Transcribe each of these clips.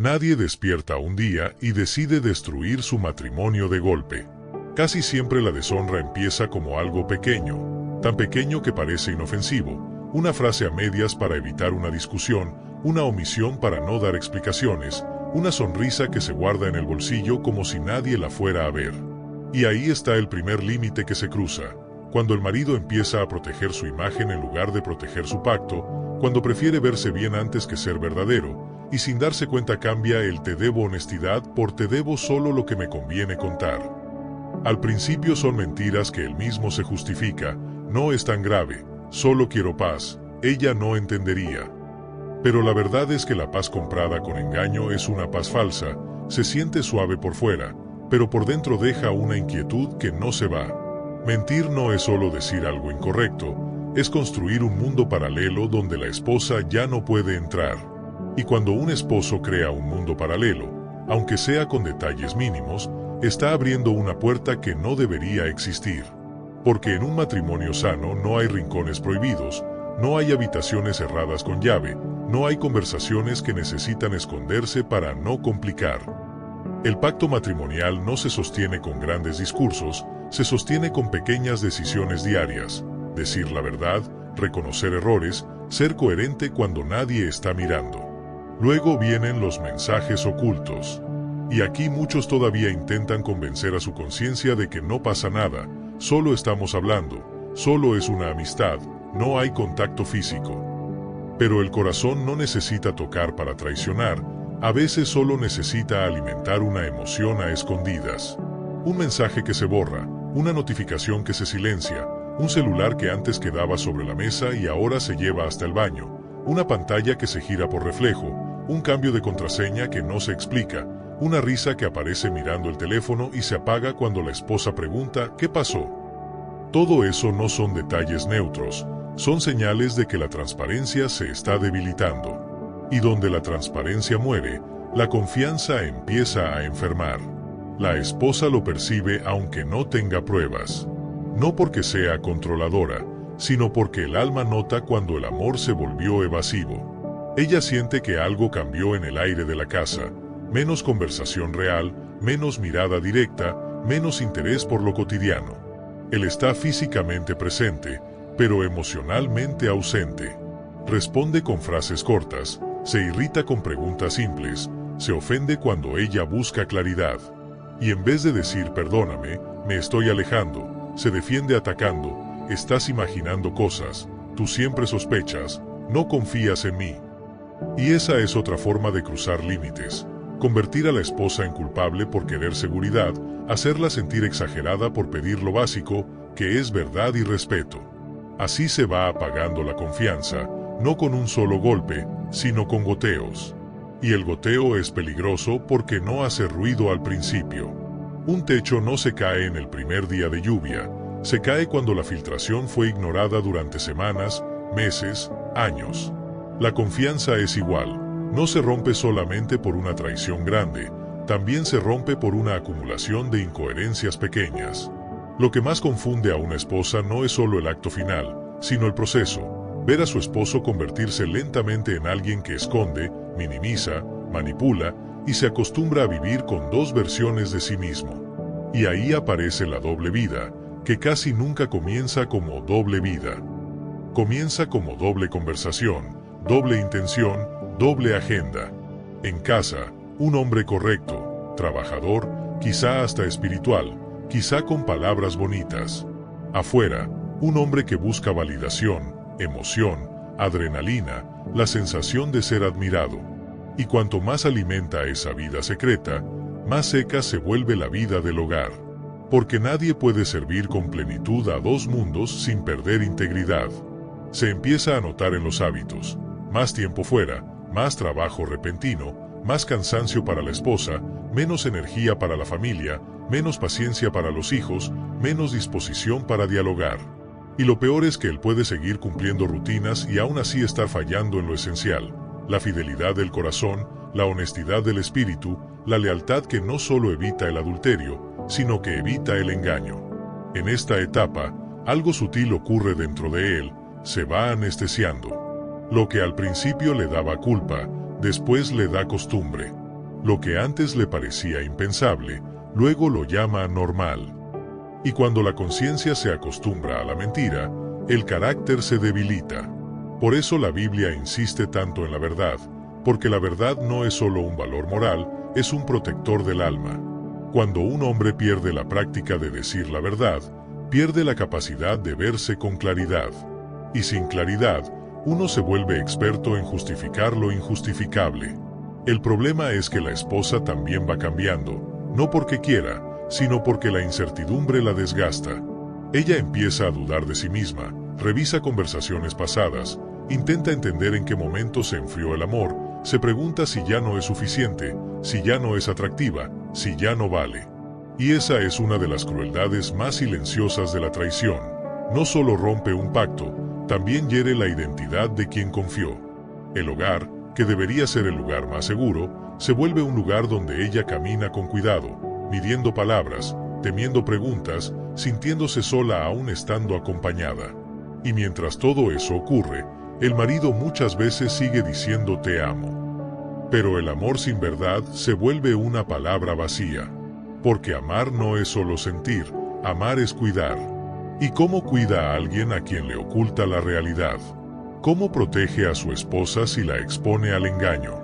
Nadie despierta un día y decide destruir su matrimonio de golpe. Casi siempre la deshonra empieza como algo pequeño, tan pequeño que parece inofensivo, una frase a medias para evitar una discusión, una omisión para no dar explicaciones, una sonrisa que se guarda en el bolsillo como si nadie la fuera a ver. Y ahí está el primer límite que se cruza, cuando el marido empieza a proteger su imagen en lugar de proteger su pacto, cuando prefiere verse bien antes que ser verdadero, y sin darse cuenta cambia el te debo honestidad por te debo solo lo que me conviene contar. Al principio son mentiras que él mismo se justifica, no es tan grave, solo quiero paz, ella no entendería. Pero la verdad es que la paz comprada con engaño es una paz falsa, se siente suave por fuera, pero por dentro deja una inquietud que no se va. Mentir no es solo decir algo incorrecto, es construir un mundo paralelo donde la esposa ya no puede entrar. Y cuando un esposo crea un mundo paralelo, aunque sea con detalles mínimos, está abriendo una puerta que no debería existir. Porque en un matrimonio sano no hay rincones prohibidos, no hay habitaciones cerradas con llave, no hay conversaciones que necesitan esconderse para no complicar. El pacto matrimonial no se sostiene con grandes discursos, se sostiene con pequeñas decisiones diarias, decir la verdad, reconocer errores, ser coherente cuando nadie está mirando. Luego vienen los mensajes ocultos. Y aquí muchos todavía intentan convencer a su conciencia de que no pasa nada, solo estamos hablando, solo es una amistad, no hay contacto físico. Pero el corazón no necesita tocar para traicionar, a veces solo necesita alimentar una emoción a escondidas. Un mensaje que se borra, una notificación que se silencia, un celular que antes quedaba sobre la mesa y ahora se lleva hasta el baño, una pantalla que se gira por reflejo, un cambio de contraseña que no se explica, una risa que aparece mirando el teléfono y se apaga cuando la esposa pregunta ¿qué pasó? Todo eso no son detalles neutros, son señales de que la transparencia se está debilitando. Y donde la transparencia muere, la confianza empieza a enfermar. La esposa lo percibe aunque no tenga pruebas. No porque sea controladora, sino porque el alma nota cuando el amor se volvió evasivo. Ella siente que algo cambió en el aire de la casa, menos conversación real, menos mirada directa, menos interés por lo cotidiano. Él está físicamente presente, pero emocionalmente ausente. Responde con frases cortas, se irrita con preguntas simples, se ofende cuando ella busca claridad. Y en vez de decir perdóname, me estoy alejando, se defiende atacando, estás imaginando cosas, tú siempre sospechas, no confías en mí. Y esa es otra forma de cruzar límites. Convertir a la esposa en culpable por querer seguridad, hacerla sentir exagerada por pedir lo básico, que es verdad y respeto. Así se va apagando la confianza, no con un solo golpe, sino con goteos. Y el goteo es peligroso porque no hace ruido al principio. Un techo no se cae en el primer día de lluvia, se cae cuando la filtración fue ignorada durante semanas, meses, años. La confianza es igual, no se rompe solamente por una traición grande, también se rompe por una acumulación de incoherencias pequeñas. Lo que más confunde a una esposa no es solo el acto final, sino el proceso, ver a su esposo convertirse lentamente en alguien que esconde, minimiza, manipula y se acostumbra a vivir con dos versiones de sí mismo. Y ahí aparece la doble vida, que casi nunca comienza como doble vida. Comienza como doble conversación, doble intención, doble agenda. En casa, un hombre correcto, trabajador, quizá hasta espiritual, quizá con palabras bonitas. Afuera, un hombre que busca validación, emoción, adrenalina, la sensación de ser admirado. Y cuanto más alimenta esa vida secreta, más seca se vuelve la vida del hogar. Porque nadie puede servir con plenitud a dos mundos sin perder integridad. Se empieza a notar en los hábitos. Más tiempo fuera, más trabajo repentino, más cansancio para la esposa, menos energía para la familia, menos paciencia para los hijos, menos disposición para dialogar. Y lo peor es que él puede seguir cumpliendo rutinas y aún así estar fallando en lo esencial, la fidelidad del corazón, la honestidad del espíritu, la lealtad que no solo evita el adulterio, sino que evita el engaño. En esta etapa, algo sutil ocurre dentro de él, se va anestesiando. Lo que al principio le daba culpa, después le da costumbre. Lo que antes le parecía impensable, luego lo llama normal. Y cuando la conciencia se acostumbra a la mentira, el carácter se debilita. Por eso la Biblia insiste tanto en la verdad, porque la verdad no es solo un valor moral, es un protector del alma. Cuando un hombre pierde la práctica de decir la verdad, pierde la capacidad de verse con claridad. Y sin claridad, uno se vuelve experto en justificar lo injustificable. El problema es que la esposa también va cambiando, no porque quiera, sino porque la incertidumbre la desgasta. Ella empieza a dudar de sí misma, revisa conversaciones pasadas, intenta entender en qué momento se enfrió el amor, se pregunta si ya no es suficiente, si ya no es atractiva, si ya no vale. Y esa es una de las crueldades más silenciosas de la traición. No solo rompe un pacto, también hiere la identidad de quien confió. El hogar, que debería ser el lugar más seguro, se vuelve un lugar donde ella camina con cuidado, midiendo palabras, temiendo preguntas, sintiéndose sola aún estando acompañada. Y mientras todo eso ocurre, el marido muchas veces sigue diciendo te amo. Pero el amor sin verdad se vuelve una palabra vacía. Porque amar no es solo sentir, amar es cuidar. ¿Y cómo cuida a alguien a quien le oculta la realidad? ¿Cómo protege a su esposa si la expone al engaño?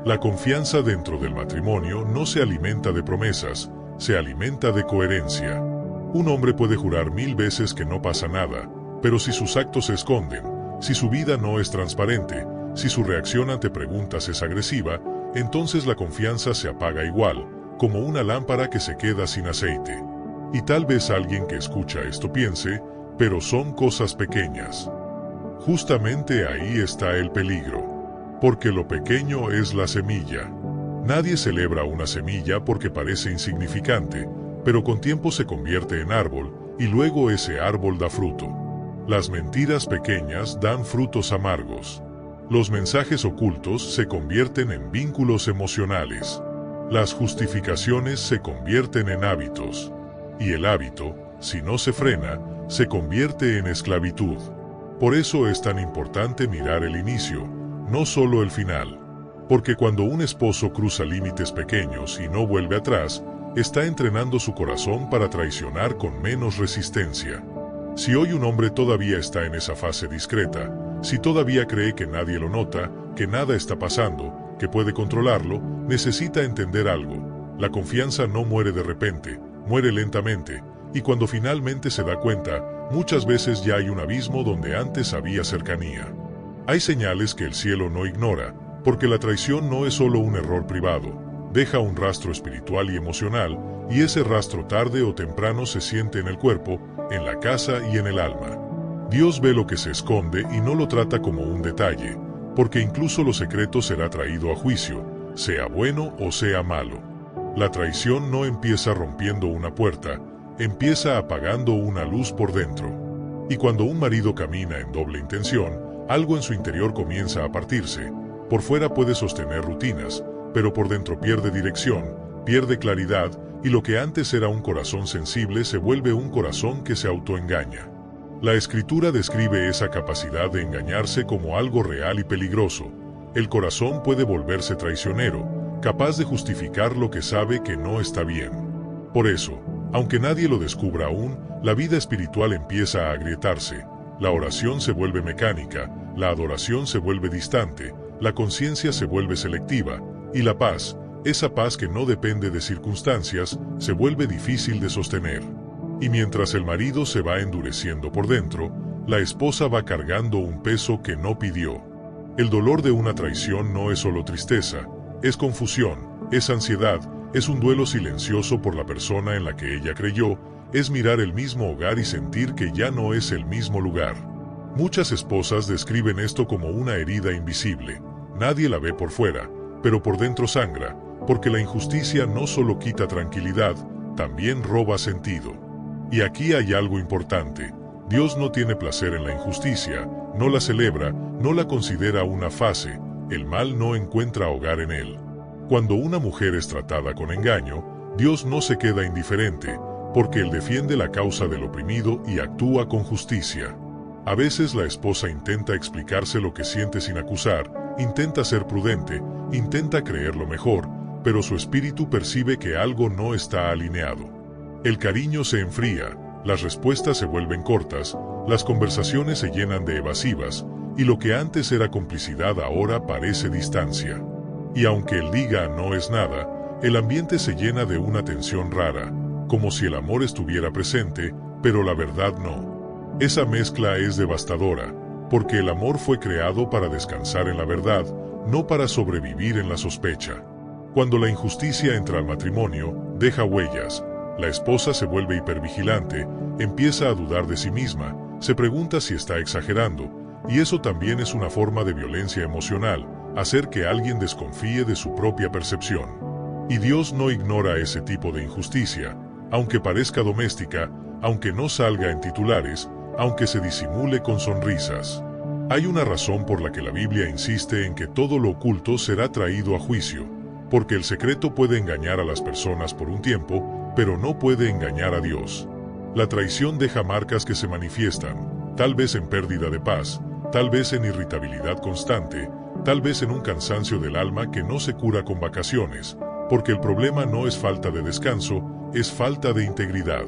La confianza dentro del matrimonio no se alimenta de promesas, se alimenta de coherencia. Un hombre puede jurar 1000 veces que no pasa nada, pero si sus actos se esconden, si su vida no es transparente, si su reacción ante preguntas es agresiva, entonces la confianza se apaga igual, como una lámpara que se queda sin aceite. Y tal vez alguien que escucha esto piense, pero son cosas pequeñas. Justamente ahí está el peligro. Porque lo pequeño es la semilla. Nadie celebra una semilla porque parece insignificante, pero con tiempo se convierte en árbol, y luego ese árbol da fruto. Las mentiras pequeñas dan frutos amargos. Los mensajes ocultos se convierten en vínculos emocionales. Las justificaciones se convierten en hábitos. Y el hábito, si no se frena, se convierte en esclavitud. Por eso es tan importante mirar el inicio, no solo el final. Porque cuando un esposo cruza límites pequeños y no vuelve atrás, está entrenando su corazón para traicionar con menos resistencia. Si hoy un hombre todavía está en esa fase discreta, si todavía cree que nadie lo nota, que nada está pasando, que puede controlarlo, necesita entender algo. La confianza no muere de repente, muere lentamente, y cuando finalmente se da cuenta, muchas veces ya hay un abismo donde antes había cercanía. Hay señales que el cielo no ignora, porque la traición no es solo un error privado, deja un rastro espiritual y emocional, y ese rastro tarde o temprano se siente en el cuerpo, en la casa y en el alma. Dios ve lo que se esconde y no lo trata como un detalle, porque incluso lo secreto será traído a juicio, sea bueno o sea malo. La traición no empieza rompiendo una puerta, empieza apagando una luz por dentro. Y cuando un marido camina en doble intención, algo en su interior comienza a partirse. Por fuera puede sostener rutinas, pero por dentro pierde dirección, pierde claridad, y lo que antes era un corazón sensible se vuelve un corazón que se autoengaña. La Escritura describe esa capacidad de engañarse como algo real y peligroso. El corazón puede volverse traicionero, capaz de justificar lo que sabe que no está bien. Por eso, aunque nadie lo descubra aún, la vida espiritual empieza a agrietarse, la oración se vuelve mecánica, la adoración se vuelve distante, la conciencia se vuelve selectiva, y la paz, esa paz que no depende de circunstancias, se vuelve difícil de sostener. Y mientras el marido se va endureciendo por dentro, la esposa va cargando un peso que no pidió. El dolor de una traición no es solo tristeza, es confusión, es ansiedad, es un duelo silencioso por la persona en la que ella creyó, es mirar el mismo hogar y sentir que ya no es el mismo lugar. Muchas esposas describen esto como una herida invisible. Nadie la ve por fuera, pero por dentro sangra, porque la injusticia no solo quita tranquilidad, también roba sentido. Y aquí hay algo importante. Dios no tiene placer en la injusticia, no la celebra, no la considera una fase, el mal no encuentra hogar en él. Cuando una mujer es tratada con engaño, Dios no se queda indiferente, porque Él defiende la causa del oprimido y actúa con justicia. A veces la esposa intenta explicarse lo que siente sin acusar, intenta ser prudente, intenta creer lo mejor, pero su espíritu percibe que algo no está alineado. El cariño se enfría, las respuestas se vuelven cortas, las conversaciones se llenan de evasivas, y lo que antes era complicidad ahora parece distancia. Y aunque él diga no es nada, el ambiente se llena de una tensión rara, como si el amor estuviera presente, pero la verdad no. Esa mezcla es devastadora, porque el amor fue creado para descansar en la verdad, no para sobrevivir en la sospecha. Cuando la injusticia entra al matrimonio, deja huellas. La esposa se vuelve hipervigilante, empieza a dudar de sí misma, se pregunta si está exagerando, y eso también es una forma de violencia emocional, hacer que alguien desconfíe de su propia percepción. Y Dios no ignora ese tipo de injusticia, aunque parezca doméstica, aunque no salga en titulares, aunque se disimule con sonrisas. Hay una razón por la que la Biblia insiste en que todo lo oculto será traído a juicio, porque el secreto puede engañar a las personas por un tiempo, pero no puede engañar a Dios. La traición deja marcas que se manifiestan, tal vez en pérdida de paz, tal vez en irritabilidad constante, tal vez en un cansancio del alma que no se cura con vacaciones, porque el problema no es falta de descanso, es falta de integridad.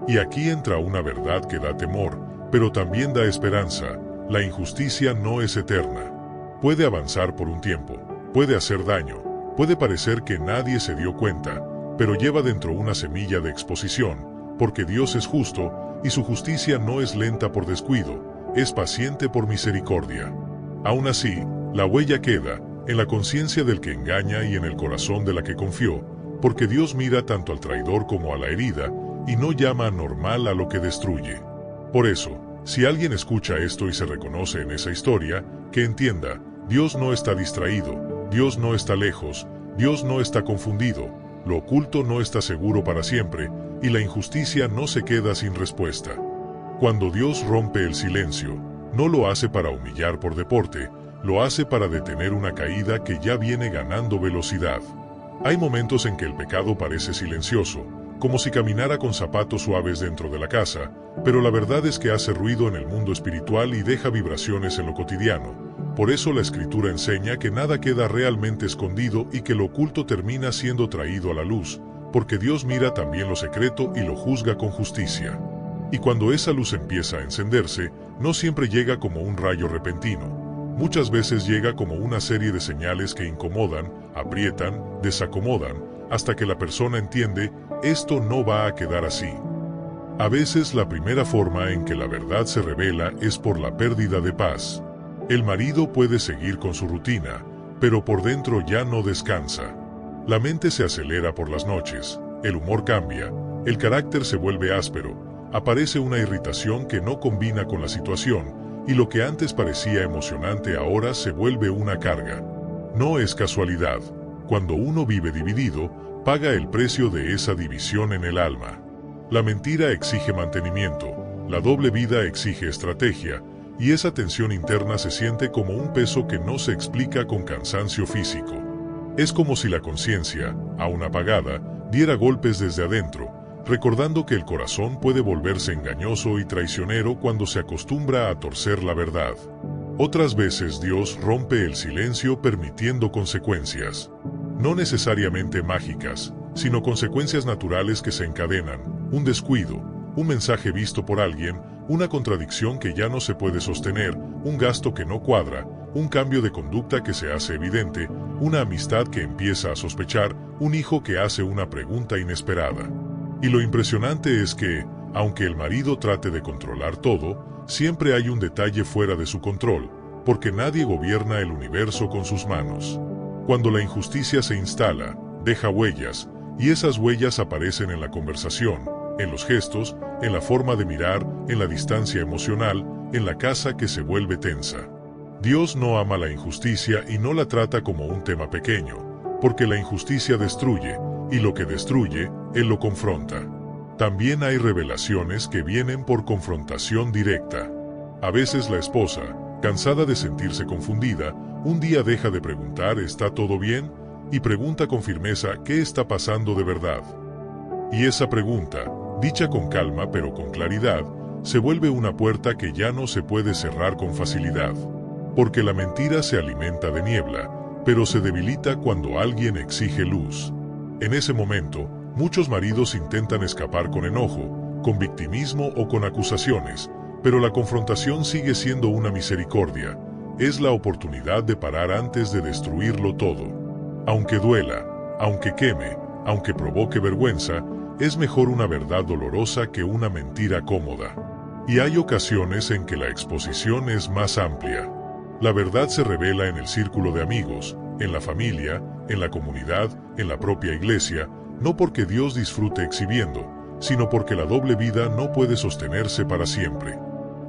Y aquí entra una verdad que da temor, pero también da esperanza: la injusticia no es eterna. Puede avanzar por un tiempo, puede hacer daño, puede parecer que nadie se dio cuenta, pero lleva dentro una semilla de exposición, porque Dios es justo, y su justicia no es lenta por descuido, es paciente por misericordia. Aún así, la huella queda, en la conciencia del que engaña y en el corazón de la que confió, porque Dios mira tanto al traidor como a la herida, y no llama anormal a lo que destruye. Por eso, si alguien escucha esto y se reconoce en esa historia, que entienda: Dios no está distraído, Dios no está lejos, Dios no está confundido, lo oculto no está seguro para siempre, y la injusticia no se queda sin respuesta. Cuando Dios rompe el silencio, no lo hace para humillar por deporte, lo hace para detener una caída que ya viene ganando velocidad. Hay momentos en que el pecado parece silencioso, como si caminara con zapatos suaves dentro de la casa, pero la verdad es que hace ruido en el mundo espiritual y deja vibraciones en lo cotidiano. Por eso la Escritura enseña que nada queda realmente escondido y que lo oculto termina siendo traído a la luz, porque Dios mira también lo secreto y lo juzga con justicia. Y cuando esa luz empieza a encenderse, no siempre llega como un rayo repentino. Muchas veces llega como una serie de señales que incomodan, aprietan, desacomodan, hasta que la persona entiende: esto no va a quedar así. A veces la primera forma en que la verdad se revela es por la pérdida de paz. El marido puede seguir con su rutina, pero por dentro ya no descansa. La mente se acelera por las noches, el humor cambia, el carácter se vuelve áspero, aparece una irritación que no combina con la situación, y lo que antes parecía emocionante ahora se vuelve una carga. No es casualidad. Cuando uno vive dividido, paga el precio de esa división en el alma. La mentira exige mantenimiento, la doble vida exige estrategia, y esa tensión interna se siente como un peso que no se explica con cansancio físico. Es como si la conciencia, aún apagada, diera golpes desde adentro, recordando que el corazón puede volverse engañoso y traicionero cuando se acostumbra a torcer la verdad. Otras veces Dios rompe el silencio permitiendo consecuencias. No necesariamente mágicas, sino consecuencias naturales que se encadenan: un descuido, un mensaje visto por alguien, una contradicción que ya no se puede sostener, un gasto que no cuadra, un cambio de conducta que se hace evidente, una amistad que empieza a sospechar, un hijo que hace una pregunta inesperada. Y lo impresionante es que, aunque el marido trate de controlar todo, siempre hay un detalle fuera de su control, porque nadie gobierna el universo con sus manos. Cuando la injusticia se instala, deja huellas, y esas huellas aparecen en la conversación, en los gestos, en la forma de mirar, en la distancia emocional, en la casa que se vuelve tensa. Dios no ama la injusticia y no la trata como un tema pequeño, porque la injusticia destruye, y lo que destruye, Él lo confronta. También hay revelaciones que vienen por confrontación directa. A veces la esposa, cansada de sentirse confundida, un día deja de preguntar ¿está todo bien? Y pregunta con firmeza ¿qué está pasando de verdad? Y esa pregunta, dicha con calma pero con claridad, se vuelve una puerta que ya no se puede cerrar con facilidad. Porque la mentira se alimenta de niebla, pero se debilita cuando alguien exige luz. En ese momento, muchos maridos intentan escapar con enojo, con victimismo o con acusaciones, pero la confrontación sigue siendo una misericordia. Es la oportunidad de parar antes de destruirlo todo. Aunque duela, aunque queme, aunque provoque vergüenza, es mejor una verdad dolorosa que una mentira cómoda. Y hay ocasiones en que la exposición es más amplia. La verdad se revela en el círculo de amigos, en la familia, en la comunidad, en la propia iglesia, no porque Dios disfrute exhibiendo, sino porque la doble vida no puede sostenerse para siempre.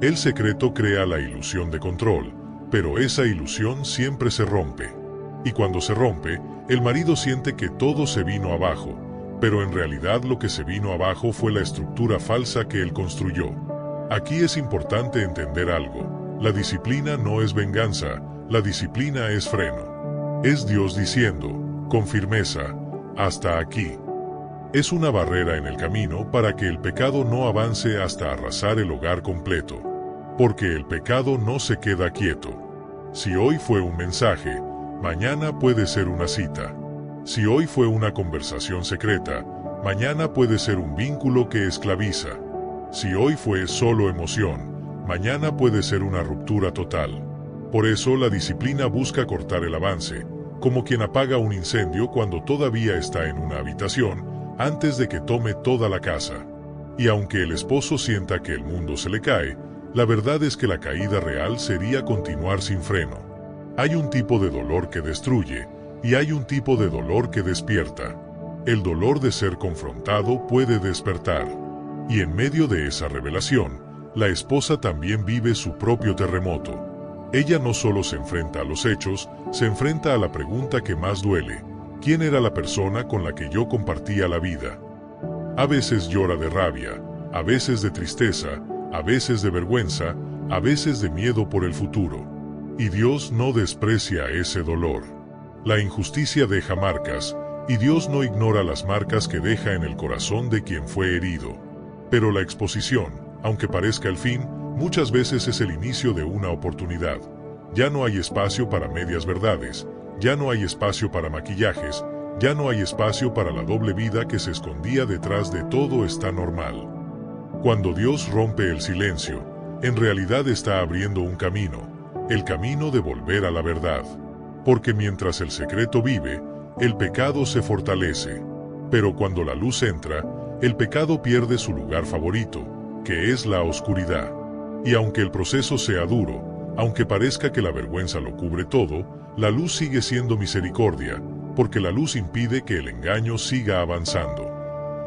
El secreto crea la ilusión de control, pero esa ilusión siempre se rompe. Y cuando se rompe, el marido siente que todo se vino abajo, pero en realidad lo que se vino abajo fue la estructura falsa que él construyó. Aquí es importante entender algo. La disciplina no es venganza, la disciplina es freno. Es Dios diciendo, con firmeza, hasta aquí. Es una barrera en el camino para que el pecado no avance hasta arrasar el hogar completo. Porque el pecado no se queda quieto. Si hoy fue un mensaje, mañana puede ser una cita. Si hoy fue una conversación secreta, mañana puede ser un vínculo que esclaviza. Si hoy fue solo emoción, mañana puede ser una ruptura total. Por eso la disciplina busca cortar el avance, como quien apaga un incendio cuando todavía está en una habitación, antes de que tome toda la casa. Y aunque el esposo sienta que el mundo se le cae, la verdad es que la caída real sería continuar sin freno. Hay un tipo de dolor que destruye, y hay un tipo de dolor que despierta. El dolor de ser confrontado puede despertar. Y en medio de esa revelación, la esposa también vive su propio terremoto. Ella no solo se enfrenta a los hechos, se enfrenta a la pregunta que más duele: ¿quién era la persona con la que yo compartía la vida? A veces llora de rabia, a veces de tristeza, a veces de vergüenza, a veces de miedo por el futuro. Y Dios no desprecia ese dolor. La injusticia deja marcas, y Dios no ignora las marcas que deja en el corazón de quien fue herido. Pero la exposición, aunque parezca el fin, muchas veces es el inicio de una oportunidad. Ya no hay espacio para medias verdades, ya no hay espacio para maquillajes, ya no hay espacio para la doble vida que se escondía detrás de todo está normal. Cuando Dios rompe el silencio, en realidad está abriendo un camino, el camino de volver a la verdad. Porque mientras el secreto vive, el pecado se fortalece. Pero cuando la luz entra, el pecado pierde su lugar favorito, que es la oscuridad. Y aunque el proceso sea duro, aunque parezca que la vergüenza lo cubre todo, la luz sigue siendo misericordia, porque la luz impide que el engaño siga avanzando.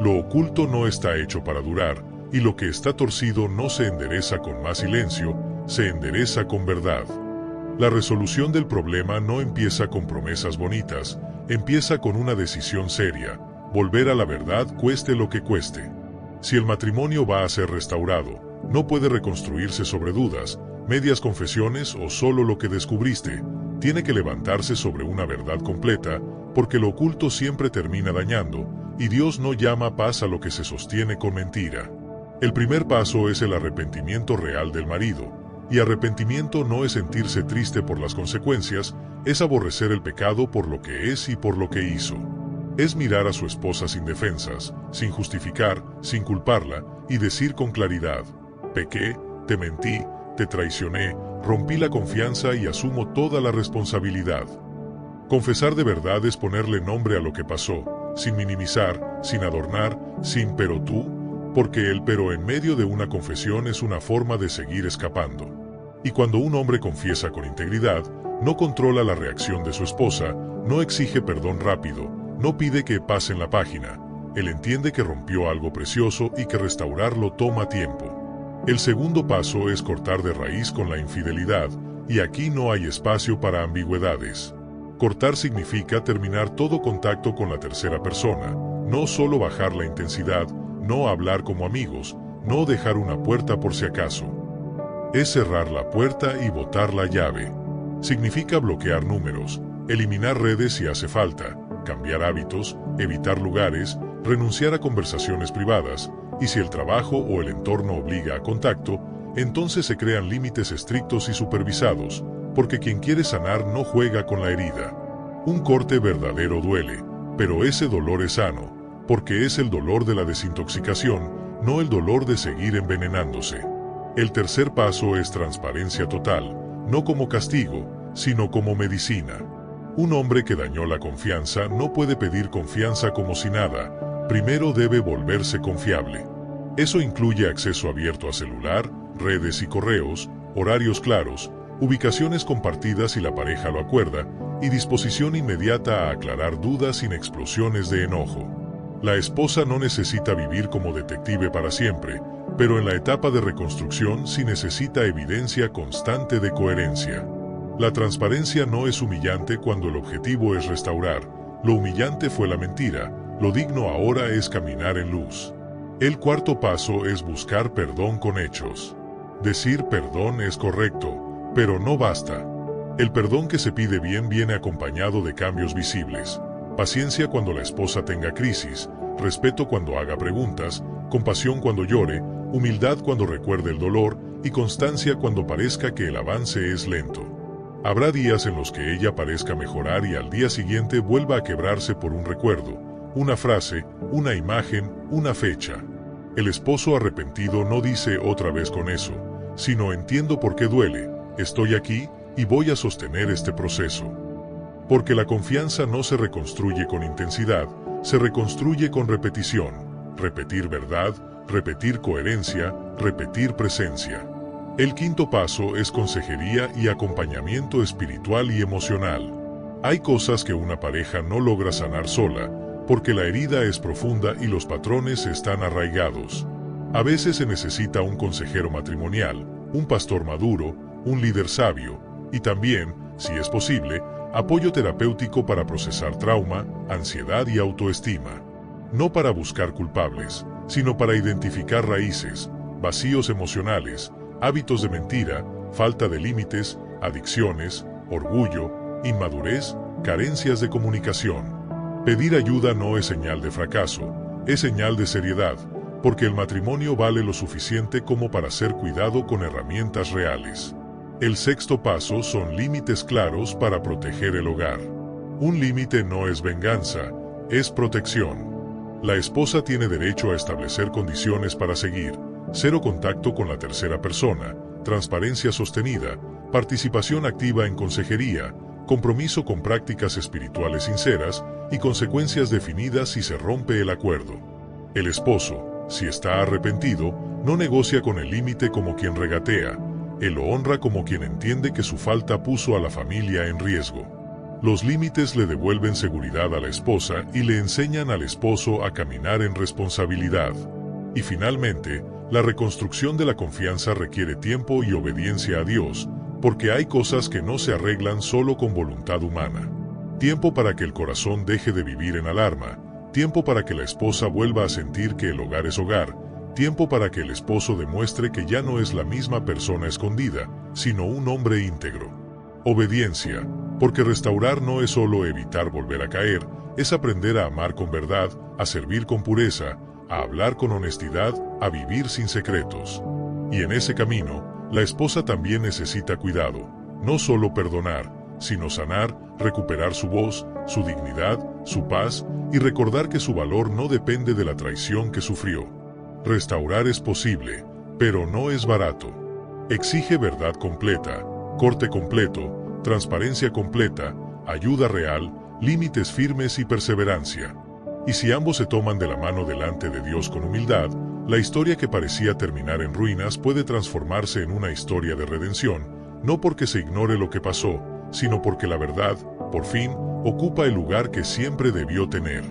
Lo oculto no está hecho para durar, y lo que está torcido no se endereza con más silencio, se endereza con verdad. La resolución del problema no empieza con promesas bonitas, empieza con una decisión seria: volver a la verdad cueste lo que cueste. Si el matrimonio va a ser restaurado, no puede reconstruirse sobre dudas, medias confesiones o solo lo que descubriste. Tiene que levantarse sobre una verdad completa, porque lo oculto siempre termina dañando, y Dios no llama paz a lo que se sostiene con mentira. El primer paso es el arrepentimiento real del marido. Y arrepentimiento no es sentirse triste por las consecuencias, es aborrecer el pecado por lo que es y por lo que hizo. Es mirar a su esposa sin defensas, sin justificar, sin culparla, y decir con claridad: pequé, te mentí, te traicioné, rompí la confianza y asumo toda la responsabilidad. Confesar de verdad es ponerle nombre a lo que pasó, sin minimizar, sin adornar, sin pero tú, porque el pero en medio de una confesión es una forma de seguir escapando. Y cuando un hombre confiesa con integridad, no controla la reacción de su esposa, no exige perdón rápido, no pide que pasen la página. Él entiende que rompió algo precioso y que restaurarlo toma tiempo. El segundo paso es cortar de raíz con la infidelidad, y aquí no hay espacio para ambigüedades. Cortar significa terminar todo contacto con la tercera persona, no solo bajar la intensidad, no hablar como amigos, no dejar una puerta por si acaso. Es cerrar la puerta y botar la llave. Significa bloquear números, eliminar redes si hace falta, cambiar hábitos, evitar lugares, renunciar a conversaciones privadas, y si el trabajo o el entorno obliga a contacto, entonces se crean límites estrictos y supervisados, porque quien quiere sanar no juega con la herida. Un corte verdadero duele, pero ese dolor es sano, porque es el dolor de la desintoxicación, no el dolor de seguir envenenándose. El tercer paso es transparencia total, no como castigo, sino como medicina. Un hombre que dañó la confianza no puede pedir confianza como si nada, primero debe volverse confiable. Eso incluye acceso abierto a celular, redes y correos, horarios claros, ubicaciones compartidas si la pareja lo acuerda, y disposición inmediata a aclarar dudas sin explosiones de enojo. La esposa no necesita vivir como detective para siempre, pero en la etapa de reconstrucción sí necesita evidencia constante de coherencia. La transparencia no es humillante cuando el objetivo es restaurar, lo humillante fue la mentira, lo digno ahora es caminar en luz. El cuarto paso es buscar perdón con hechos. Decir perdón es correcto, pero no basta. El perdón que se pide bien viene acompañado de cambios visibles. Paciencia cuando la esposa tenga crisis, respeto cuando haga preguntas, compasión cuando llore, humildad cuando recuerde el dolor y constancia cuando parezca que el avance es lento. Habrá días en los que ella parezca mejorar y al día siguiente vuelva a quebrarse por un recuerdo, una frase, una imagen, una fecha. El esposo arrepentido no dice otra vez con eso, sino entiendo por qué duele, estoy aquí y voy a sostener este proceso. Porque la confianza no se reconstruye con intensidad, se reconstruye con repetición. Repetir verdad, repetir coherencia, repetir presencia. El quinto paso es consejería y acompañamiento espiritual y emocional. Hay cosas que una pareja no logra sanar sola, porque la herida es profunda y los patrones están arraigados. A veces se necesita un consejero matrimonial, un pastor maduro, un líder sabio, y también, si es posible, apoyo terapéutico para procesar trauma, ansiedad y autoestima. No para buscar culpables, sino para identificar raíces, vacíos emocionales, hábitos de mentira, falta de límites, adicciones, orgullo, inmadurez, carencias de comunicación. Pedir ayuda no es señal de fracaso, es señal de seriedad, porque el matrimonio vale lo suficiente como para ser cuidado con herramientas reales. El sexto paso son límites claros para proteger el hogar. Un límite no es venganza, es protección. La esposa tiene derecho a establecer condiciones para seguir, cero contacto con la tercera persona, transparencia sostenida, participación activa en consejería, compromiso con prácticas espirituales sinceras y consecuencias definidas si se rompe el acuerdo. El esposo, si está arrepentido, no negocia con el límite como quien regatea, él lo honra como quien entiende que su falta puso a la familia en riesgo. Los límites le devuelven seguridad a la esposa y le enseñan al esposo a caminar en responsabilidad. Y finalmente, la reconstrucción de la confianza requiere tiempo y obediencia a Dios, porque hay cosas que no se arreglan solo con voluntad humana. Tiempo para que el corazón deje de vivir en alarma, tiempo para que la esposa vuelva a sentir que el hogar es hogar, tiempo para que el esposo demuestre que ya no es la misma persona escondida, sino un hombre íntegro. Obediencia, porque restaurar no es solo evitar volver a caer, es aprender a amar con verdad, a servir con pureza, a hablar con honestidad, a vivir sin secretos. Y en ese camino, la esposa también necesita cuidado, no solo perdonar, sino sanar, recuperar su voz, su dignidad, su paz, y recordar que su valor no depende de la traición que sufrió. Restaurar es posible, pero no es barato. Exige verdad completa, corte completo, transparencia completa, ayuda real, límites firmes y perseverancia. Y si ambos se toman de la mano delante de Dios con humildad, la historia que parecía terminar en ruinas puede transformarse en una historia de redención, no porque se ignore lo que pasó, sino porque la verdad, por fin, ocupa el lugar que siempre debió tener.